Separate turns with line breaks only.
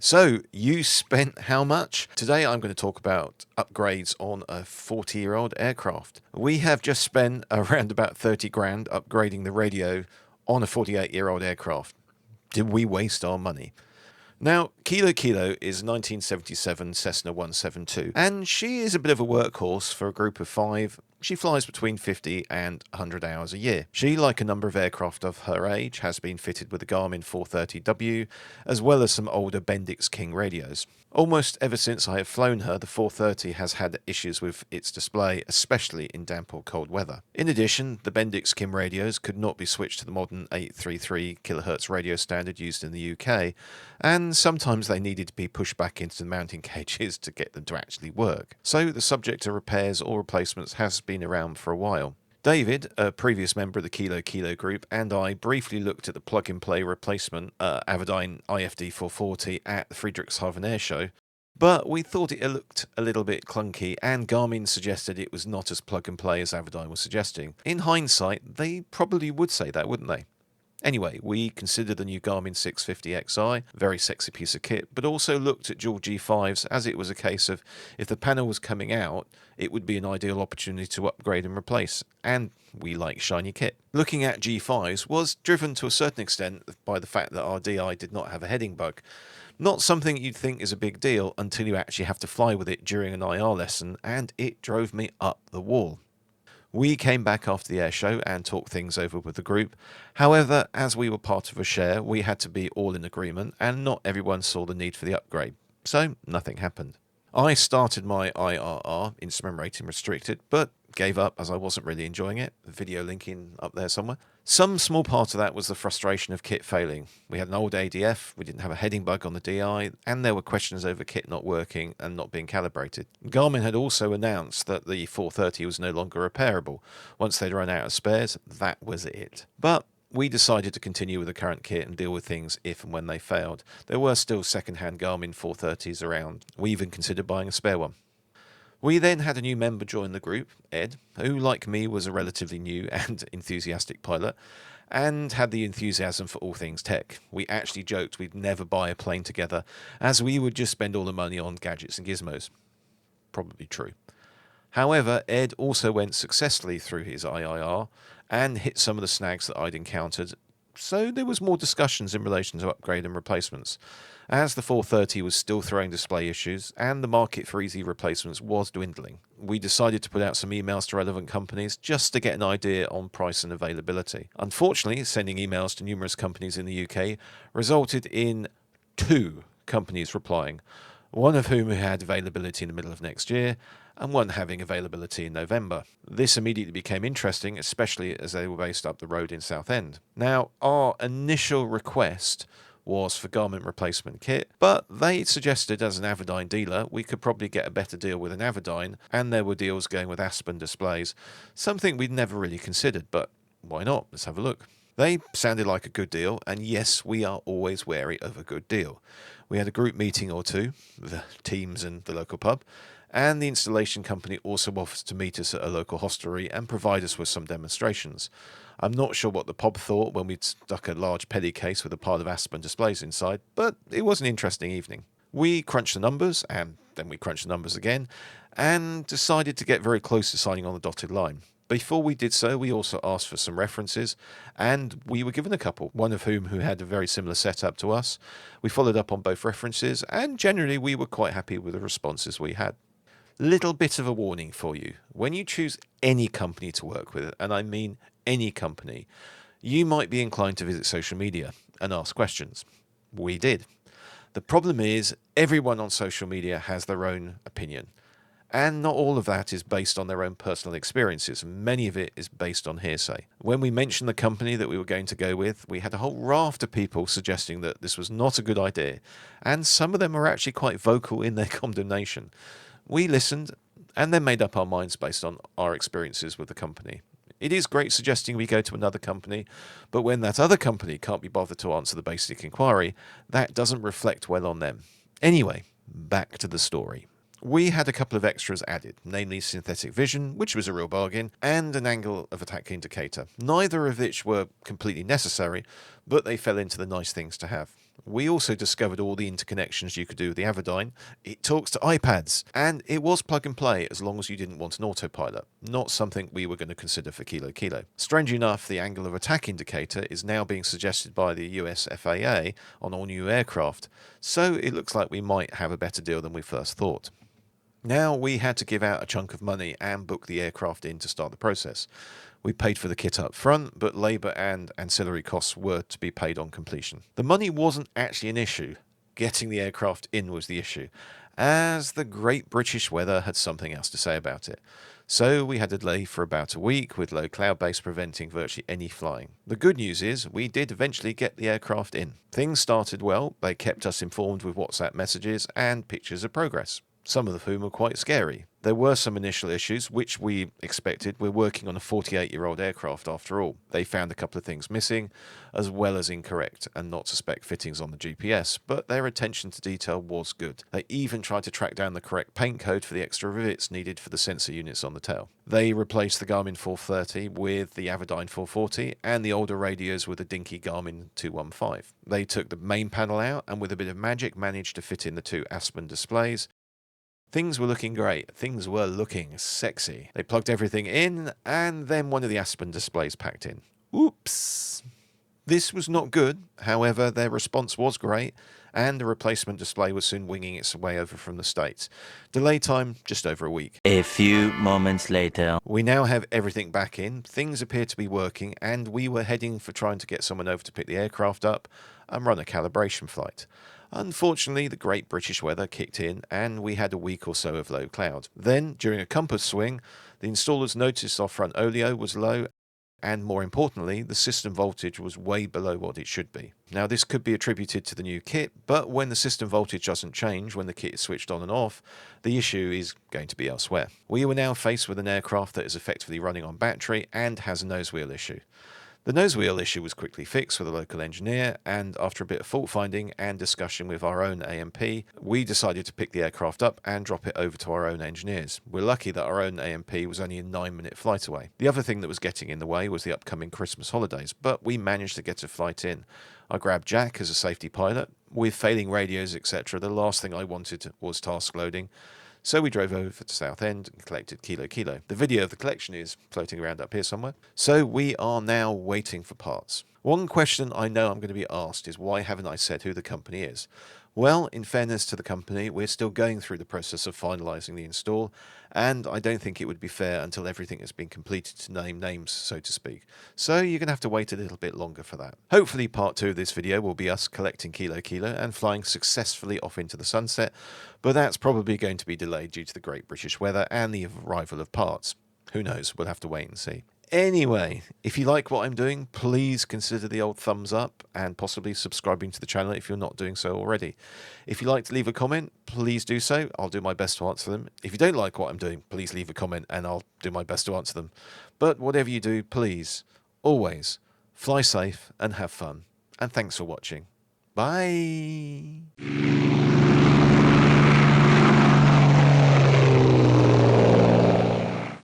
So, you spent how much? Today I'm going to talk about upgrades on a 40-year-old aircraft. We have just spent around about 30 grand upgrading the radio on a 48-year-old aircraft. Did we waste our money? Now, Kilo Kilo is 1977 Cessna 172, and she is a bit of a workhorse for a group of 5. She flies between 50 and 100 hours a year. She, like a number of aircraft of her age, has been fitted with the Garmin 430W, as well as some older Bendix King radios. Almost ever since I have flown her, the 430 has had issues with its display, especially in damp or cold weather. In addition, the Bendix King radios could not be switched to the modern 833 kHz radio standard used in the UK, and sometimes they needed to be pushed back into the mounting cages to get them to actually work. So the subject of repairs or replacements has been around for a while. David, a previous member of the Kilo Kilo group, and I briefly looked at the plug-and-play replacement Avidyne IFD 440 at the Friedrichshafen Air Show, but we thought it looked a little bit clunky, and Garmin suggested it was not as plug-and-play as Avidyne was suggesting. In hindsight, they probably would say that, wouldn't they? Anyway, we considered the new Garmin 650xi, very sexy piece of kit, but also looked at dual G5s as it was a case of if the panel was coming out, it would be an ideal opportunity to upgrade and replace, and we like shiny kit. Looking at G5s was driven to a certain extent by the fact that our DI did not have a heading bug. Not something you'd think is a big deal until you actually have to fly with it during an IR lesson, and it drove me up the wall. We came back after the air show and talked things over with the group. However, as we were part of a share, we had to be all in agreement, and not everyone saw the need for the upgrade. So nothing happened. I started my IRR, instrument rating restricted, but gave up as I wasn't really enjoying it. Video linking up there somewhere. Some small part of that was the frustration of kit failing. We had an old ADF, we didn't have a heading bug on the DI, and there were questions over kit not working and not being calibrated. Garmin had also announced that the 430 was no longer repairable. Once they'd run out of spares, that was it. But we decided to continue with the current kit and deal with things if and when they failed. There were still second-hand Garmin 430s around. We even considered buying a spare one. We then had a new member join the group, Ed, who, like me, was a relatively new and enthusiastic pilot, and had the enthusiasm for all things tech. We actually joked we'd never buy a plane together, as we would just spend all the money on gadgets and gizmos. Probably true. However, Ed also went successfully through his IIR and hit some of the snags that I'd encountered, so there was more discussions in relation to upgrade and replacements. As the 430 was still throwing display issues and the market for easy replacements was dwindling, we decided to put out some emails to relevant companies just to get an idea on price and availability. Unfortunately, sending emails to numerous companies in the UK resulted in 2 companies replying, one of whom had availability in the middle of next year, and one having availability in November. This immediately became interesting, especially as they were based up the road in Southend. Now, our initial request was for Garmin replacement kit, but they suggested as an Avidyne dealer we could probably get a better deal with an Avidyne, and there were deals going with Aspen displays, something we'd never really considered, but why not? Let's have a look. They sounded like a good deal, and yes, we are always wary of a good deal. We had a group meeting or two, the teams and the local pub, and the installation company also offers to meet us at a local hostelry and provide us with some demonstrations. I'm not sure what the pub thought when we'd stuck a large peddy case with a pile of Aspen displays inside, but it was an interesting evening. We crunched the numbers, and then we crunched the numbers again, and decided to get very close to signing on the dotted line. Before we did so, we also asked for some references, and we were given a couple, one of whom who had a very similar setup to us. We followed up on both references, and generally we were quite happy with the responses we had. Little bit of a warning for you. When you choose any company to work with, and I mean any company, you might be inclined to visit social media and ask questions. We did. The problem is everyone on social media has their own opinion. And not all of that is based on their own personal experiences. Many of it is based on hearsay. When we mentioned the company that we were going to go with, we had a whole raft of people suggesting that this was not a good idea. And some of them were actually quite vocal in their condemnation. We listened and then made up our minds based on our experiences with the company. It is great suggesting we go to another company, but when that other company can't be bothered to answer the basic inquiry, that doesn't reflect well on them. Anyway, back to the story. We had a couple of extras added, namely synthetic vision, which was a real bargain, and an angle of attack indicator, neither of which were completely necessary, but they fell into the nice things to have. We also discovered all the interconnections you could do with the Avidyne. It talks to iPads, and it was plug and play as long as you didn't want an autopilot. Not something we were going to consider for Kilo Kilo. Strange enough, the angle of attack indicator is now being suggested by the US FAA on all new aircraft, so it looks like we might have a better deal than we first thought. Now we had to give out a chunk of money and book the aircraft in to start the process. We paid for the kit up front, but labour and ancillary costs were to be paid on completion. The money wasn't actually an issue. Getting the aircraft in was the issue, as the great British weather had something else to say about it. So we had a delay for about a week, with low cloud base preventing virtually any flying. The good news is we did eventually get the aircraft in. Things started well. They kept us informed with WhatsApp messages and pictures of progress, some of whom were quite scary. There were some initial issues, which we expected. We're working on a 48-year-old aircraft after all. They found a couple of things missing, as well as incorrect and not suspect fittings on the GPS, but their attention to detail was good. They even tried to track down the correct paint code for the extra rivets needed for the sensor units on the tail. They replaced the Garmin 430 with the Avidyne 440 and the older radios with a dinky Garmin 215. They took the main panel out and with a bit of magic managed to fit in the two Aspen displays. Things were looking great. Things were looking sexy. They plugged everything in, and then one of the Aspen displays packed in. Oops. This was not good. However, their response was great, and the replacement display was soon winging its way over from the States. Delay time, just over a week.
A few moments later.
We now have everything back in. Things appear to be working, and we were heading for trying to get someone over to pick the aircraft up and run a calibration flight. Unfortunately, the great British weather kicked in and we had a week or so of low cloud. Then, during a compass swing, the installers noticed our front oleo was low and, more importantly, the system voltage was way below what it should be. Now, this could be attributed to the new kit, but when the system voltage doesn't change when the kit is switched on and off, the issue is going to be elsewhere. We were now faced with an aircraft that is effectively running on battery and has a nose wheel issue. The nose wheel issue was quickly fixed with a local engineer, and after a bit of fault finding and discussion with our own AMP, we decided to pick the aircraft up and drop it over to our own engineers. We're lucky that our own AMP was only a 9-minute flight away. The other thing that was getting in the way was the upcoming Christmas holidays, but we managed to get a flight in. I grabbed Jack as a safety pilot. With failing radios, etc., the last thing I wanted was task loading. So we drove over to Southend and collected Kilo Kilo. The video of the collection is floating around up here somewhere. So we are now waiting for parts. One question I know I'm going to be asked is, why haven't I said who the company is? Well, in fairness to the company, we're still going through the process of finalising the install, and I don't think it would be fair until everything has been completed to name names, so to speak. So you're going to have to wait a little bit longer for that. Hopefully part 2 of this video will be us collecting Kilo Kilo and flying successfully off into the sunset, but that's probably going to be delayed due to the great British weather and the arrival of parts. Who knows? We'll have to wait and see. Anyway, if you like what I'm doing, please consider the old thumbs up and possibly subscribing to the channel if you're not doing so already. If you'd like to leave a comment, please do so. I'll do my best to answer them. If you don't like what I'm doing, please leave a comment and I'll do my best to answer them. But whatever you do, please, always, fly safe and have fun. And thanks for watching. Bye.